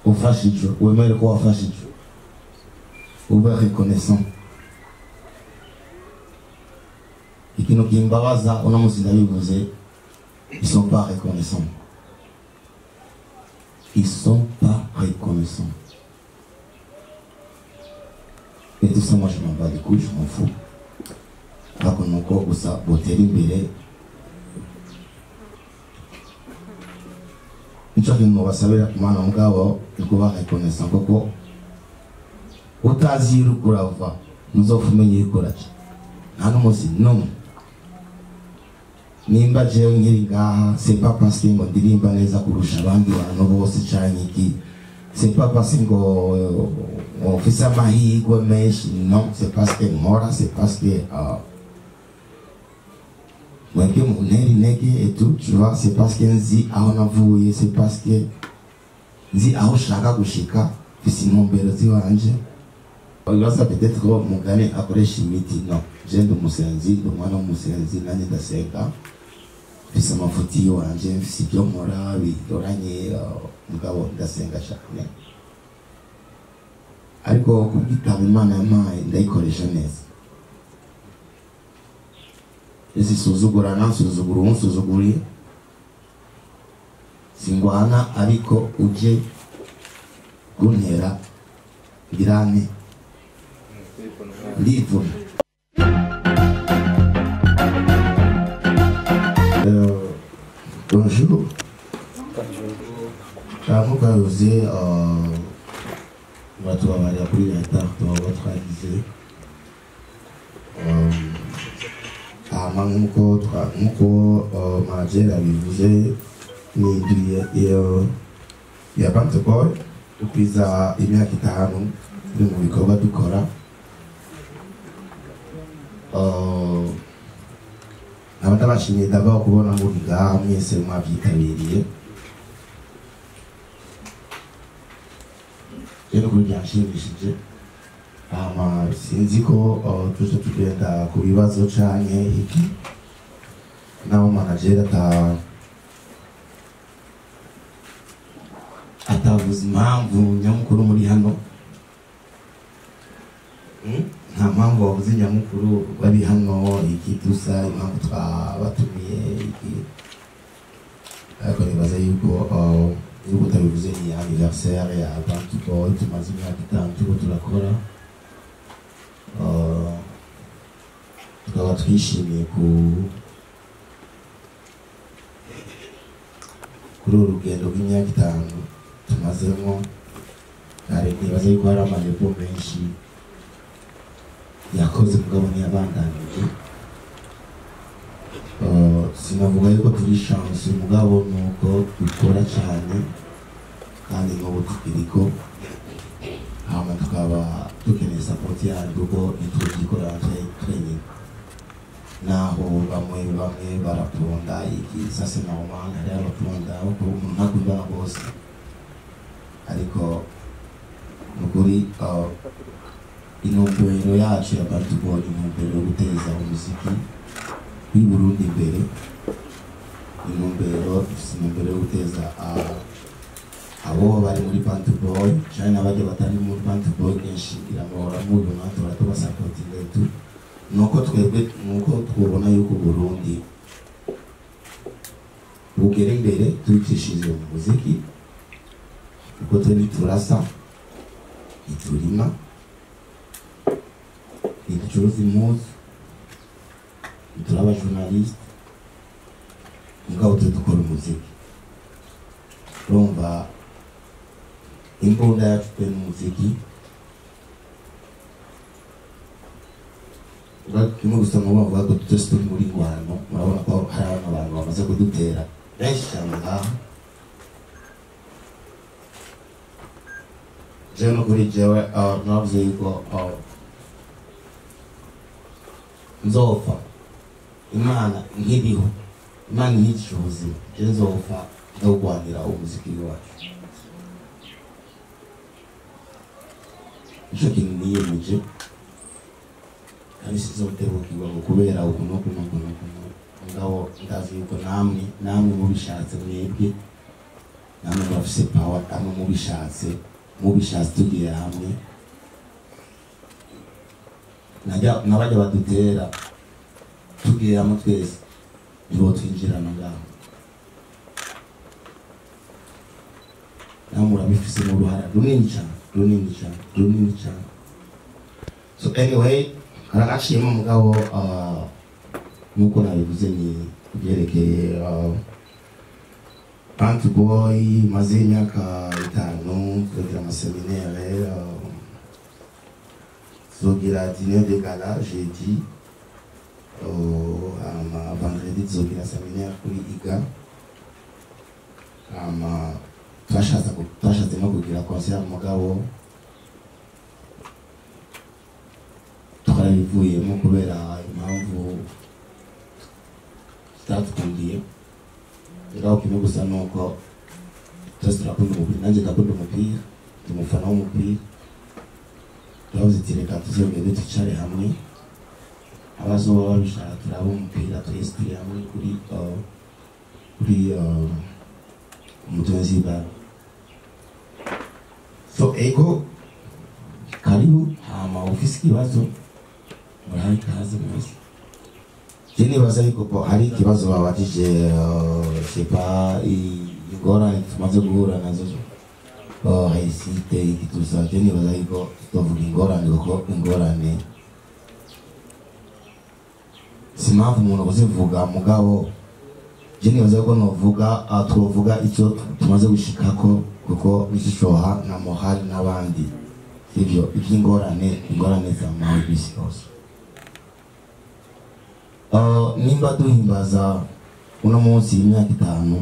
ufashijwe wemere ko wafashijwe ube reconnaissant ikintu kimbabaza uno munsi ndabivuze ils sont pas reconnaissants et tout ça moi je m'en bats les couilles je m'en fous bakon ko usa boteri imbere nicyo kintu basabira Imana mugabo ikuba reconnaissant koko utazi urava muzofumenye ikoraje nta n'umunsi n'umwe nimba jewe nkiri ngaha c'est pas parce que ngo ndirimba neza kurusha abandi bantu bose cyane iki c'est pas parce que ngo ofise amahirwe menshi non c'est parce que nkora c'est parce que mwebwe muntera intege et tout tu vois c'est parce que nzi aho navuye c'est parce que nzi aho ushaka gushika mfise intumbero ziwanje Ibibaza peut-être ko mugane akoresha imiti non je ndi umusenzi ndi umwana w'umusenzi nanjye ndasenga mfise amafuti wanje mfise ibyo nkora bidoranye mugabo ndasenga cyane ariko kubwitaba Imana yampaye ndayikoresha neza ese suzugura nansuzugura unsuzuguriye singwana ariko uje kuntera birane livre. Bonjour. Avant que vous ayez votre travail appris la tarte votre réalisé. Muko manager abivuze ni ya Bantu Boy ukwiza imyaka 5 iri mu bikorwa dukora abashimiye d'abord kubona muri ngaha mwese mwabyitabiriye rero kuri byashimishije sinzi ko tuje tugenda ku bibazo canke iki naho manager atavuze impamvu nyamukuru muri hano nta mpamvu wabuze nyamukuru bari hano iki dusa impamvu twabatumiye iki ariko nibaza yuko yuko utabivuze ni anniversaire ya Bantu Boy tumaze imyaka 5 turiko turakora tukaba twishimiye kuri urugendo rw'imyaka 5 tumazemo kandi nibaza yuko hari amarepo menshi yakoze mugabo ntiyabandanije sinavuga yuko turi chance mugabo nuko dukora cyane kandi n'ubu tukiriko hama tukaba dukeneye support yanyu kuko ntitugikora training naho bamwe baraponda iki sasa na umanga hari abaponda uko umuntu bose ariko nukuri intumbero yacu ya Bantu Boy intumbero yo guteza umuziki w'i Burundi imbere intumbero yo guteza abo bari muri Bantu Boy cyane n'abandi batari muri Bantu Boy kenshi iramahora mu Burundi baratubasapotinga tu nuko twebwe nuko twubona yuko Burundi bugera imbere tubikishije mu muziki uko turi turasa iturima ducuruza impuzu turaba journaliste mugabo dukora umuziki urumva imbunda yacu pe n'umuziki kimwe gusa mu bavuga ko tutese turi muri ngwano murabona ko hari abantu bamaze kudutera benshi cyane ngaha jewe no kuri jewe navuze yuko nzopfa Imana nkiriho Imana nyigisha ubuzima je nzopfa ndawugwanira umuziki wacu ico kintu niyemeje kandi sizotebukirwa kubera ukuntu ngabo ndazi yuko namwe mubishatse mwebwe namwe bafise power namwe mubishatse tugiye hamwe n'abajya badutera tugiye hamwe twese nibo twinjirana ngaho namwe urabifise mu ruhara runini cyane. So anyway haragaciyemo mugabo nuko nabivuze ni byerekeye Antboy maze imyaka 5 kugira amaseminaire zogira dîner de gala jeudi vendredi zogira séminaire kuri IGA twashatse no kugira concert mugabo twarabivuyemo kubera impamvu zitadukundiye. Rero kimwe gusa nuko twese turakunda umupira, nanjye ndakunda umupira, ndi umufana w'umupira. Turavuze ati reka tuzogende twicare hamwe abazoba babishaka turaba umupira twese turi hamwe kuri umutunzi ba. So ego karibu hama ofisi kibazo murahari kaze mwese. Jeni baza yuko hari kibazo babajije sepa ingorane tumaze guhura nazo haisite ikitusa. Jeni baza yuko tuvuga ingorane kuko ingorane simavu umuntu uzivuga mugabo jeni baza yuko novuga tuvuga icyo tumaze gushikako kuko nishoha na mohali n'abandi ivyo ingorane za mawe bisi hose. Nimba duhimbaza uno munsi imyaka 5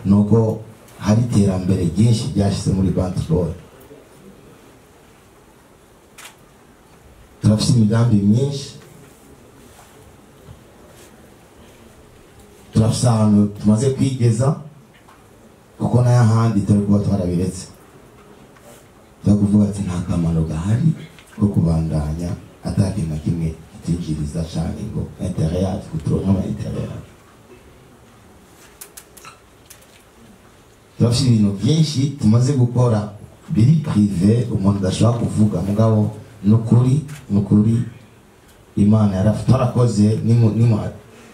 nuko hari iterambere ryinshi ryashyize muri Antboy. Turafite imigambi myinshi, turafite ahantu tumaze kwigeza kuko n'ahandi turi kuba twarabiretse. Turakuvuga ati nta kamaro gahari ko kubandanya atakintu na kimwe tinjiriza cyane ngo intérêt yacu kuturonka ama intérêt. Turafite ibintu byinshi tumaze gukora biri privé umuntu adashobora kuvuga mugabo nukuri Imana yarafitarakoze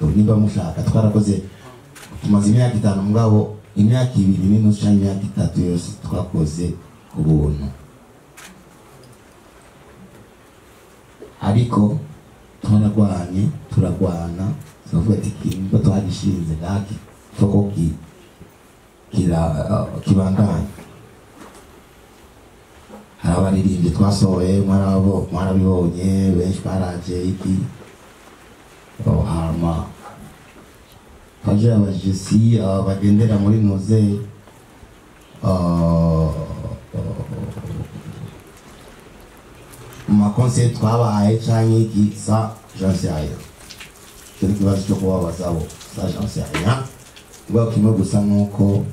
nimba mushaka twarakoze tumaze imyaka 5 mugabo imyaka 2 n'inusu imyaka 3 yose twakoze ubuntu. Ariko turagwana tuvuga ati kimba twagishinze gaki foko kibandanye. Hari abaririmbyi twasohoye mwarabibonye benshi baraje iki hama baje abajesi bagendera muri muze conseil twabaye cyangwa iki sa j'en sais rien. Je ne sais pas si tu vois ça, ça j'en sais rien. Ngo kimwe gusa nuko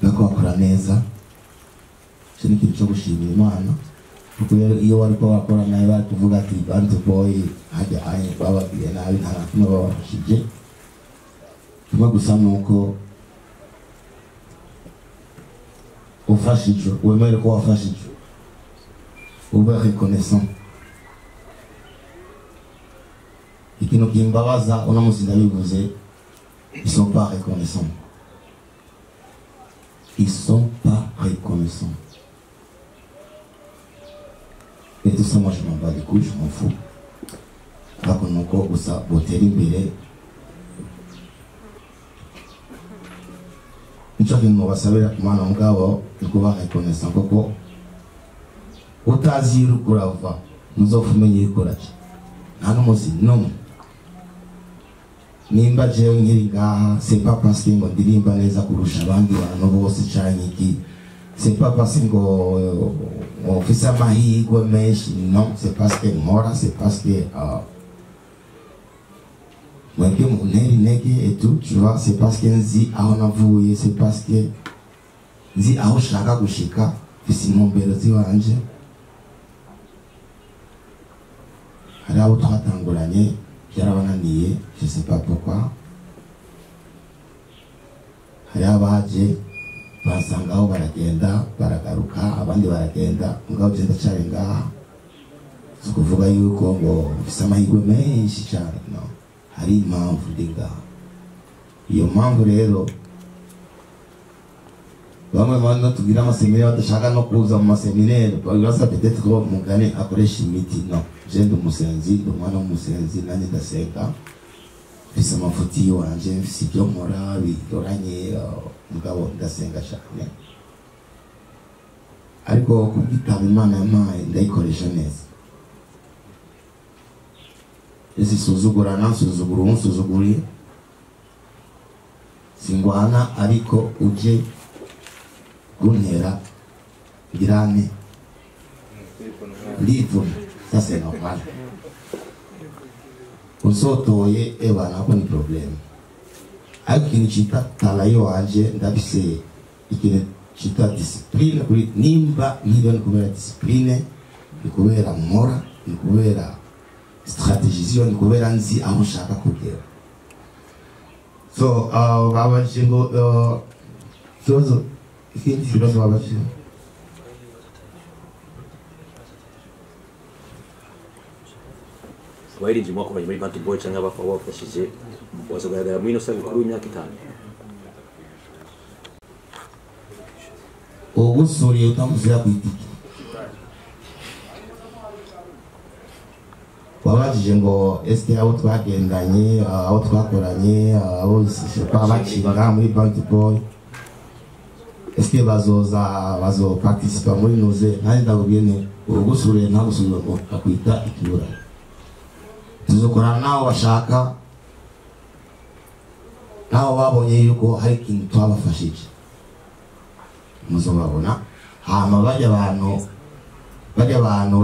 bakora neza. Cyo ni cyo gushimira Imana. Kuko iyo wari ko wakora nawe bari kuvuga ati Antboy hajya aye bababwiye nabi nta kimwe babashije. Kimwe gusa nuko ufashije wemere ko wafashije ube reconnaissant. Ikintu kimbabaza uno munsi ndabivuze, ils sont pas reconnaissants. Ils sont pas reconnaissants. Et tout ça, moi je m'en bats les couilles, je m'en fous. Ako nuko gusa botera imbere. Nicyo kintu basabira Imana mugabo kuba reconnaissant kuko utazi urava muzofumenye ikoraje. Nta n'umuzi n'umwe. Nimba jewe nkiri ngaha c'est pas parce que ngo ndirimba neza kurusha abandi bantu bose cyane iki. C'est pas parce que on fait ça mahigwe menshi, non, c'est parce que nkora, c'est parce que mwebwe muntera intege et tout, tu vois, c'est parce que nzi aho navuye, c'est parce que nzi aho shaka gushika, mfise intumbero ziwanje. Hari abo twatanguranye byarabananiye, je sais pas pourquoi. hari abaje basangaho baragenda baragaruka abandi baragenda mugabo je ndacari ngaha so kuvuga yuko ngo ufise amahirwe menshi cyane no hari impamvu ndi ngaha iyo mpamvu rero bamwe bana tugira amaseminari badashaka no kuza mu maseminari bagasa peut-être ko mugane akoresha imiti no je ndi umusenzi ndi umwana w'umusenzi nanjye ndasenga mfise amafuti wanje mfise ibyo nkora bidoranye mugabo ndasenga cyane ariko kubwitaba Imana yampaye ndayikoresha neza isuzugura nansuzugura unsuzuguriye singwana ariko uje kuntera girane ndivuna sasa normal usotoye ebana ko ni problem ariko ikintu cita talayo wanje ndabise ikintu cita discipline kuri nimba ntiyo ni kubera discipline ni kubera nkora ni kubera strategie ni kubera nzi aho nshaka kugera so babaje ngo so ikindi kibazo babaje wayirinze mwako muri Bad Boy cyangwa abafana bafashije wazogaragara muri no sabe kuri imyaka 5 ubusuriye utamuzira kwitiki wabajije ngo eske abo twagendanye abo twakoranye abo bakinga muri Bad Boy eske bazo participa muri noze nari ndabwiye ne ubusuriye nta gusubira ngo akwita ikibura tuzokorana nabo bashaka nabo babonye yuko hari ikintu twabafashije muzobabona hama bajya abantu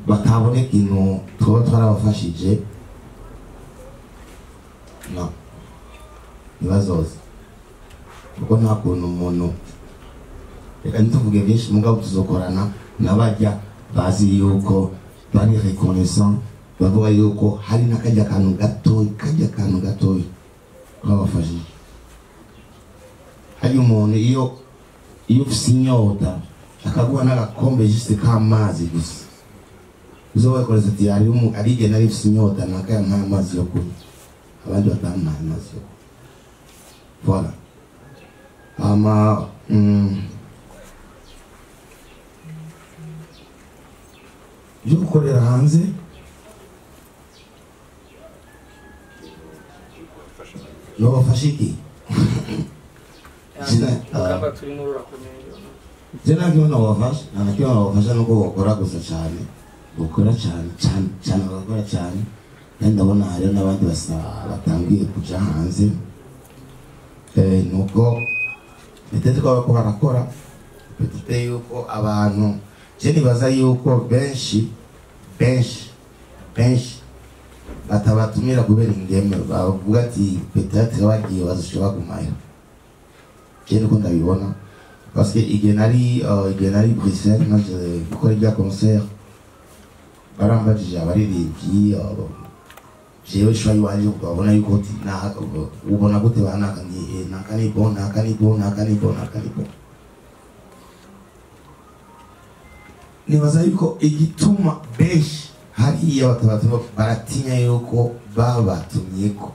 batabona ikintu tuba twarabafashije no nibazoze kuko nta kuntu umuntu reka ntituvuge byinshi mugabo tuzokorana n'abajya bazi yuko bari reconnaissant bavuga yuko hari n'akajya kantu gatoyi babafashije hari umuntu iyo ufise inyota akaguha n'agakombe juste k'amazi gusa uzobakoreza ati arige nari ufise inyota nakaya amazi yo kunywa abandi batamuhaye amazi yo kunywa voilà ama byo gukorera hanze no bafashiki Jena kiona wafasha anakiona wafasha nuko wakora gusa cyane ukora cyane bakora cyane kandi ndabona hari n'abandi batangiye kuja hanze nuko biteze ko barakora biteye yuko abantu je nibaza yuko benshi batabatumira kubera ingeme bavuga ati peut-être bagiye bazoshobora kumayo je niko ndabibona parce que igenari Bruxelles maze gukora ibya concert barambajije abaririmbyi jewe shwayi wanje ukabona yuko ubona gute banaka ni nakanibo nibaza yuko igituma benshi hariya batabatuma baratinya yuko babatumyeko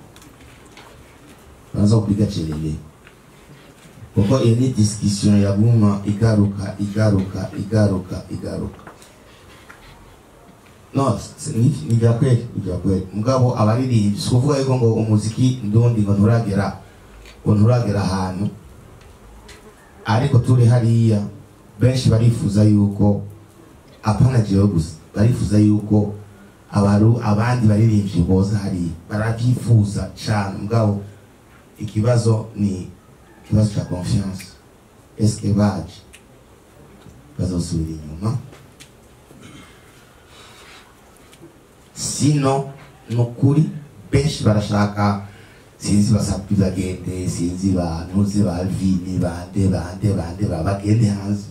baza kupiga kelele kuko iyo ni discussion ya guma igaruka no ni bya kweli mugabo abaririmbyi kuvuga yuko ngo umuziki ndundi ngo nturagera ahantu ariko turi hariya benshi barifuza yuko apana jewe gusa barifuza yuko abandi baririmbyi boza hariya barabyifuza cyane mugabo ikibazo ni ikibazo cya confiance est-ce que bazosubira inyuma sino nukuri benshi barashaka sinzi basabwagende sinzi banuze bavini bande bagende hanze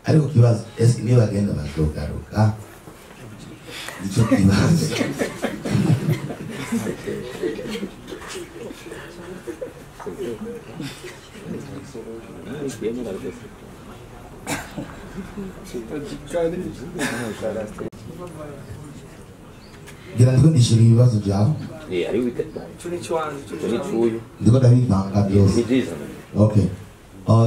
ariko kibazo est-ce que niba bagenda bazogaruka nicyo kibazo gira ndiko ndishira ibibazo byawe ari wite ndiko ndabivanga byose okay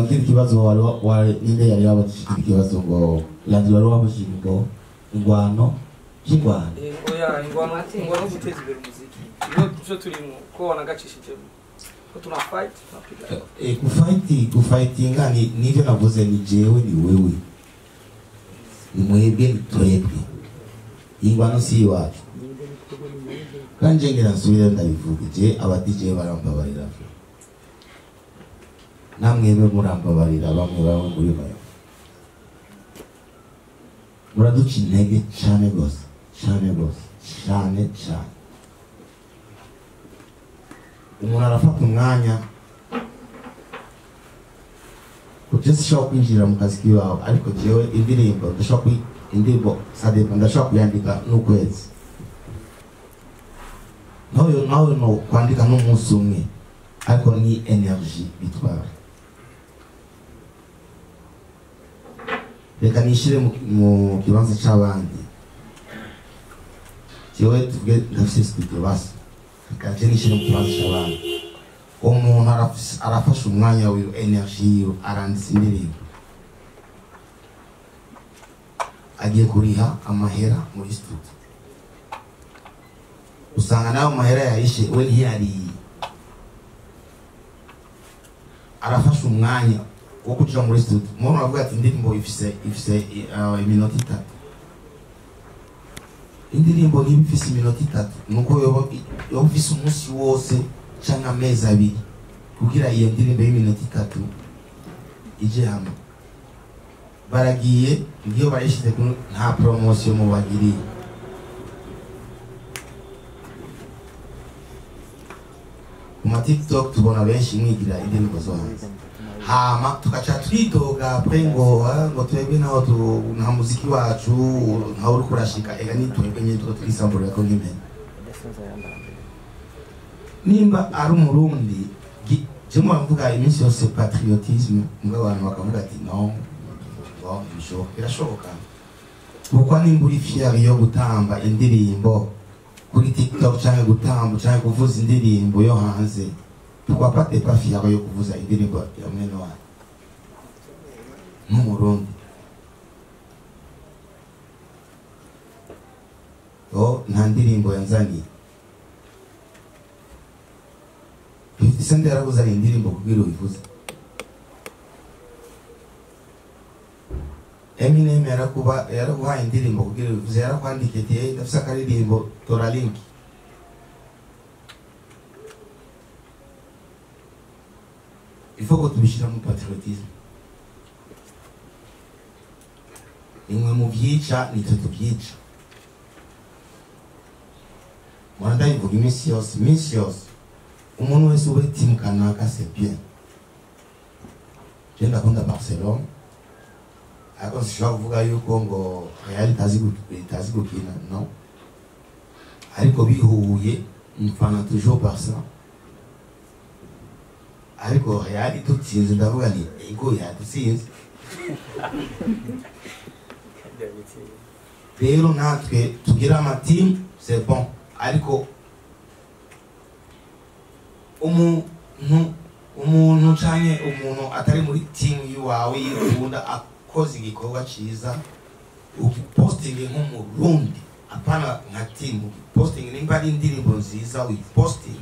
kiri kibazo wari ninde yari yabashikira ikibazo ngo yandi wari wabashikira ngo ingwano kingwana oya ingwano guteza imbere umuziki iyo cyo turimo ko wanagacishije ko tuna fight kufightinga nivyo navuze ni jewe ni wewe ni mwebwe ni twebwe ingwano si iwacu kanje ngira nsubire ndabivuga je aba DJ barambabarira namwebe murambabarira bamwe bawe muri bayo muraduca intege cyane gose cyane umuntu arafata umwanya kugeza ushobora kwinjira mu kazi kiwawe ariko jewe indirimbo ndashobora kuyandika n'ukwezi nawe no kwandika n'umunsi umwe ariko ni energy bitwara reka nishire mu kibanza c'abandi jewe tuvuge ndafise studio basi reka je nishire mu kibanza c'abandi umuntu arafasha umwanya wiwe energy yiwe aranditse indirimbo agiye kuriha amahera muri studio usanga nawe amahera yayishe we ntiyari arafasha umwanya wo kuja muri studio umuntu avuga ati indirimbo ifise iminota 3 indirimbo ifise iminota 3 nuko yoba ufise umunsi wose canke amezi 2 kugira iyo ndirimbo y'iminota 3 ije hamwe baragiye ngiyo bayishize nta promotion mu bagiriye kuma TikTok tubona benshi mwigira indirimbo zo hanze hama tukaca twidoga prengo twebwe naho nta muziki wacu ntaho uri kurashika ega ni twebwe nyine tuko turisamburira ko nk'imene nimba ari umurundi jemo bavuga iminsi yose patriotisme ngo abantu bakavuga ati no birashoboka kuko nimba uri fier yo gutamba indirimbo kuri TikTok cyangwa gutamba cyangwa kuvuza indirimbo yo hanze twapate pa fier yo kuvuza indirimbo ya mwene wa n'umurundi nta ndirimbo yanzaniye Sende yarabuza indirimbo kubwira ubivuze Eminem yaraguha indirimbo kubwira ubivuze yarakwandikiye ndafisa akaririmbo tora link il faut que tubishira mu patriotisme imwe mu byica nitwe tubyica mwanda ivuga iminsi yose umuntu wese ube team kanaka c'est bien je ndakunda Barcelone ako sishobora kuvuga yuko ngo Real itazi gukina no ariko bihuye mfana toujours Barça ariko Real itutsinze ndavuga ni ego yadutsinze rero natwe tugira ama team c'est bon ariko umuntu canke umuntu atari muri team yiwawe yikunda akoze igikorwa ciza uposting nk'umurundi apana nka team posting nimba ari indirimbo nziza uposting